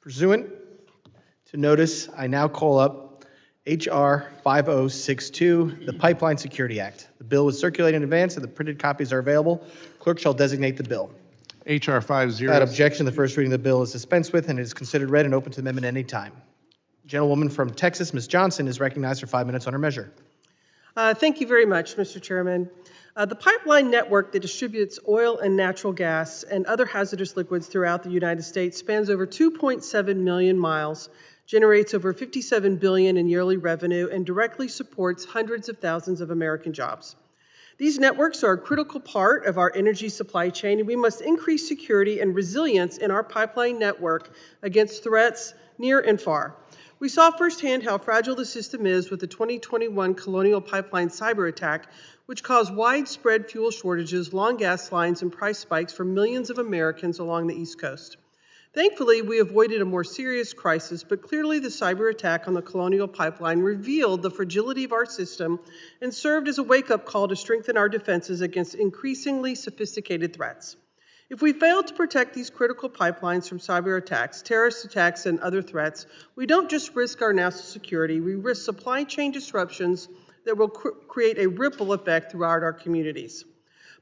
Pursuant to notice, I now call up H.R. 5062, the Pipeline Security Act. The bill was circulated in advance, and the printed copies are available. Clerk shall designate the bill. H.R. 50. Without objection, the first reading of the bill is dispensed with and is considered read and open to amendment at any time. Gentlewoman from Texas, Ms. Johnson, is recognized for 5 minutes on her measure. Thank you very much, Mr. Chairman. The pipeline network that distributes oil and natural gas and other hazardous liquids throughout the United States spans over 2.7 million miles, generates over $57 billion in yearly revenue, and directly supports hundreds of thousands of American jobs. These networks are a critical part of our energy supply chain, and we must increase security and resilience in our pipeline network against threats near and far. We saw firsthand how fragile the system is with the 2021 Colonial Pipeline Cyberattack, which caused widespread fuel shortages, long gas lines, and price spikes for millions of Americans along the East Coast. Thankfully, we avoided a more serious crisis, but clearly the cyber attack on the Colonial Pipeline revealed the fragility of our system and served as a wake-up call to strengthen our defenses against increasingly sophisticated threats. If we fail to protect these critical pipelines from cyber attacks, terrorist attacks, and other threats, we don't just risk our national security, we risk supply chain disruptions that will create a ripple effect throughout our communities.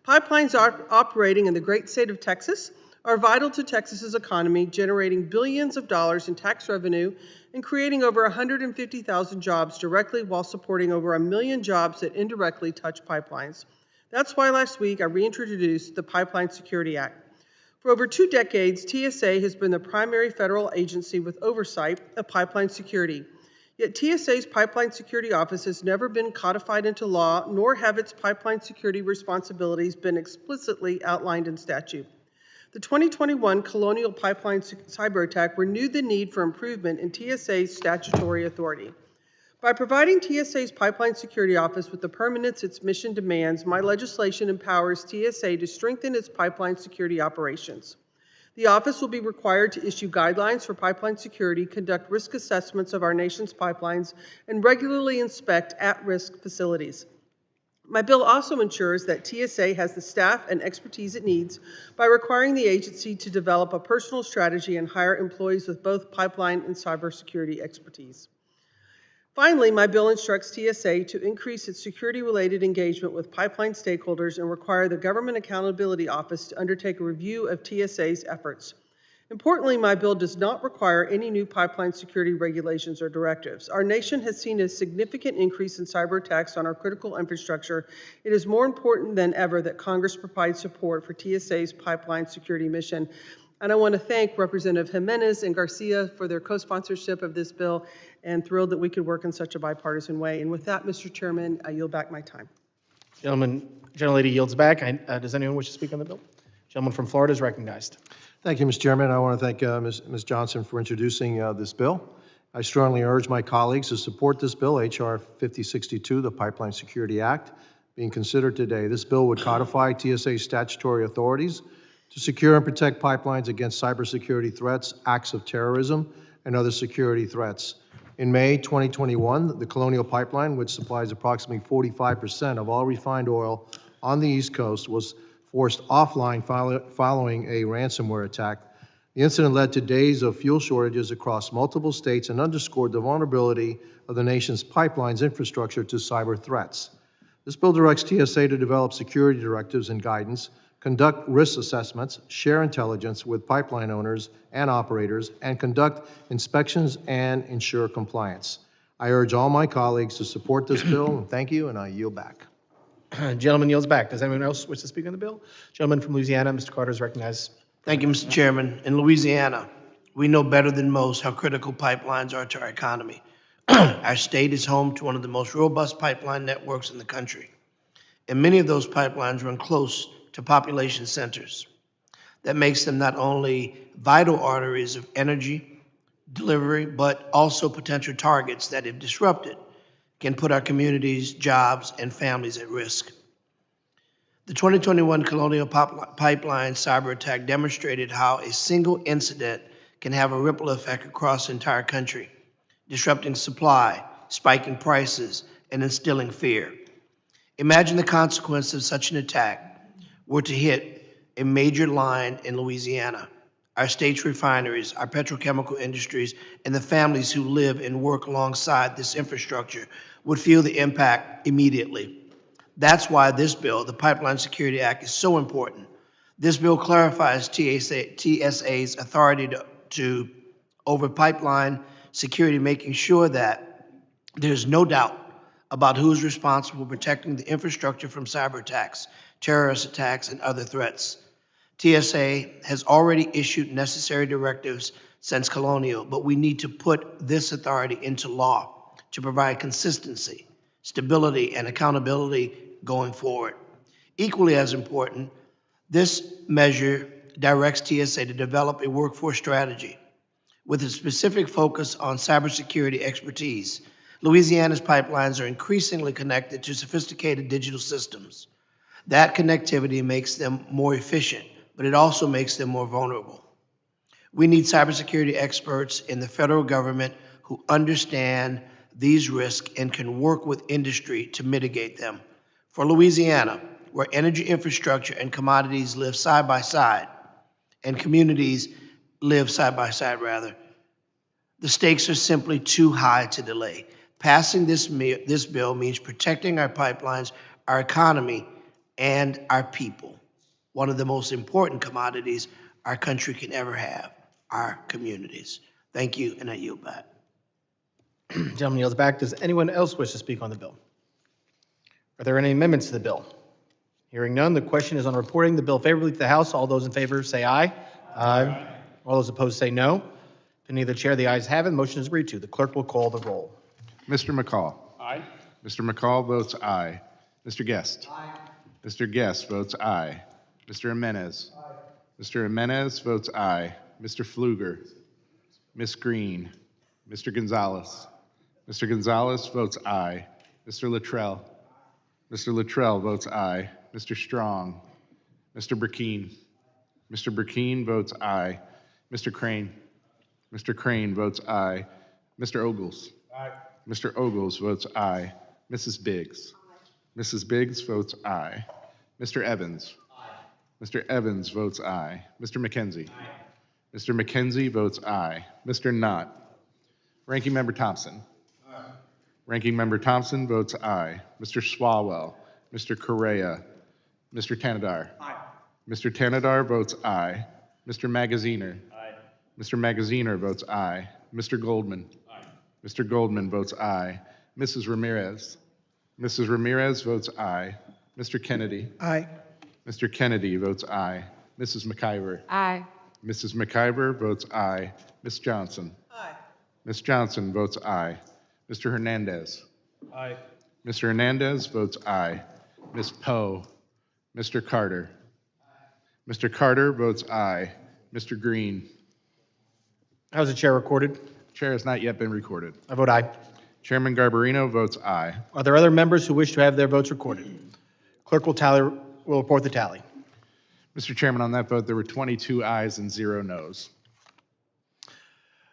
Pipelines operating in the great state of Texas are vital to Texas's economy, generating billions of dollars in tax revenue and creating over 150,000 jobs directly while supporting over 1 million jobs that indirectly touch pipelines. That's why last week I reintroduced the Pipeline Security Act. For over 2 decades, TSA has been the primary federal agency with oversight of pipeline security. Yet TSA's Pipeline Security Office has never been codified into law, nor have its pipeline security responsibilities been explicitly outlined in statute. The 2021 Colonial Pipeline Cyberattack renewed the need for improvement in TSA's statutory authority. By providing TSA's Pipeline Security Office with the permanence its mission demands, my legislation empowers TSA to strengthen its pipeline security operations. The office will be required to issue guidelines for pipeline security, conduct risk assessments of our nation's pipelines, and regularly inspect at-risk facilities. My bill also ensures that TSA has the staff and expertise it needs by requiring the agency to develop a personal strategy and hire employees with both pipeline and cybersecurity expertise. Finally, my bill instructs TSA to increase its security-related engagement with pipeline stakeholders and require the Government Accountability Office to undertake a review of TSA's efforts. Importantly, my bill does not require any new pipeline security regulations or directives. Our nation has seen a significant increase in cyber attacks on our critical infrastructure. It is more important than ever that Congress provide support for TSA's pipeline security mission. And I want to thank Representative Jimenez and Garcia for their co-sponsorship of this bill, and thrilled that we could work in such a bipartisan way. And with that, Mr. Chairman, I yield back my time. Gentlelady yields back. Does anyone wish to speak on the bill? Gentleman from Florida is recognized. Thank you, Mr. Chairman. I want to thank Ms. Johnson for introducing this bill. I strongly urge my colleagues to support this bill, H.R. 5062, the Pipeline Security Act, being considered today. This bill would codify TSA's statutory authorities to secure and protect pipelines against cybersecurity threats, acts of terrorism, and other security threats. In May 2021, the Colonial Pipeline, which supplies approximately 45% of all refined oil on the East Coast, was forced offline following a ransomware attack. The incident led to days of fuel shortages across multiple states and underscored the vulnerability of the nation's pipelines infrastructure to cyber threats. This bill directs TSA to develop security directives and guidance, conduct risk assessments, share intelligence with pipeline owners and operators, and conduct inspections and ensure compliance. I urge all my colleagues to support this bill. Thank you, and I yield back. Gentleman yields back. Does anyone else wish to speak on the bill? Gentleman from Louisiana, Mr. Carter is recognized. Thank you, Mr. Chairman. In Louisiana, we know better than most how critical pipelines are to our economy. Our state is home to one of the most robust pipeline networks in the country, and many of those pipelines run close to population centers. That makes them not only vital arteries of energy delivery, but also potential targets that, if disrupted, can put our communities, jobs, and families at risk. The 2021 Colonial Pipeline cyber attack demonstrated how a single incident can have a ripple effect across the entire country, disrupting supply, spiking prices, and instilling fear. Imagine the consequence of such an attack were to hit a major line in Louisiana. our state's refineries, our petrochemical industries, and the families who live and work alongside this infrastructure would feel the impact immediately. That's why this bill, the Pipeline Security Act, is so important. This bill clarifies TSA's authority to over pipeline security, making sure that there's no doubt about who's responsible for protecting the infrastructure from cyber attacks, terrorist attacks, and other threats. TSA has already issued necessary directives since Colonial, but we need to put this authority into law to provide consistency, stability, and accountability going forward. Equally as important, this measure directs TSA to develop a workforce strategy with a specific focus on cybersecurity expertise. Louisiana's pipelines are increasingly connected to sophisticated digital systems. That connectivity makes them more efficient, but it also makes them more vulnerable. We need cybersecurity experts in the federal government who understand these risks and can work with industry to mitigate them. For Louisiana, where energy infrastructure and commodities live side by side, and communities live side by side rather, the stakes are simply too high to delay. Passing this bill means protecting our pipelines, our economy, and our people. One of the most important commodities our country can ever have, our communities. Thank you, and I yield back. Gentleman yields back. Does anyone else wish to speak on the bill? Are there any amendments to the bill? Hearing none, the question is on reporting the bill favorably to the House. All those in favor say aye. Aye. All those opposed say no. Opinion of the chair, the ayes have it. Motion is agreed to. The clerk will call the roll. Mr. McCall. Aye. Mr. McCall votes aye. Mr. Guest. Aye. Mr. Guest votes aye. Mr. Jimenez. Aye. Mr. Jimenez votes aye. Mr. Pfluger. Ms. Green. Mr. Gonzalez. Mr. Gonzalez votes aye. Mr. Luttrell. Mr. Luttrell votes aye. Mr. Strong. Mr. Burkeen. Mr. Burkeen votes aye. Mr. Crane. Mr. Crane votes aye. Mr. Ogles. Aye. Mr. Ogles votes aye. Mrs. Biggs. Mrs. Biggs votes aye. Mr. Evans. Aye. Mr. Evans votes aye. Mr. McKenzie. Aye. Mr. McKenzie votes aye. Mr. Knott. Ranking Member Thompson. Aye. Ranking Member Thompson votes aye. Mr. Swalwell. Mr. Correa. Mr. Tanadar. Aye. Mr. Tanadar votes aye. Mr. Magaziner. Aye. Mr. Magaziner votes aye. Mr. Goldman. Aye. Mr. Goldman votes aye. Mrs. Ramirez. Mrs. Ramirez votes aye. Mr. Kennedy. Aye. Mr. Kennedy votes aye. Mrs. McIver. Aye. Mrs. McIver votes aye. Ms. Johnson. Aye. Ms. Johnson votes aye. Mr. Hernandez. Aye. Mr. Hernandez votes aye. Ms. Poe. Mr. Carter. Mr. Carter votes aye. Mr. Green. How's the chair recorded? Chair has not yet been recorded. I vote aye. Chairman Garbarino votes aye. Are there other members who wish to have their votes recorded? Clerk will report the tally. Mr. Chairman, on that vote, there were 22 ayes and 0 noes.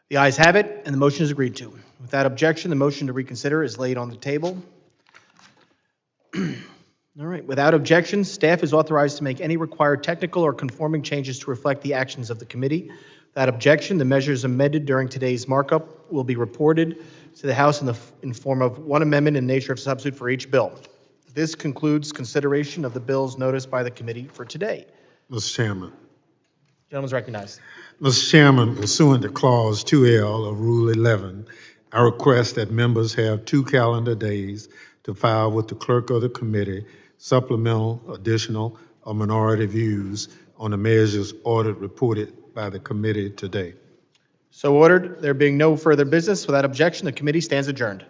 The ayes have it, and the motion is agreed to. Without objection, the motion to reconsider is laid on the table. All right, without objection, staff is authorized to make any required technical or conforming changes to reflect the actions of the committee. Without objection, the measures amended during today's markup will be reported to the House in form of one amendment in nature of substitute for each bill. This concludes consideration of the bills noticed by the committee for today. Mr. Chairman. Gentleman's recognized. Mr. Chairman, pursuant to Clause 2L of Rule 11, I request that members have 2 calendar days to file with the clerk of the committee supplemental, additional, or minority views on the measures ordered reported by the committee today. So ordered. There being no further business, without objection, the committee stands adjourned.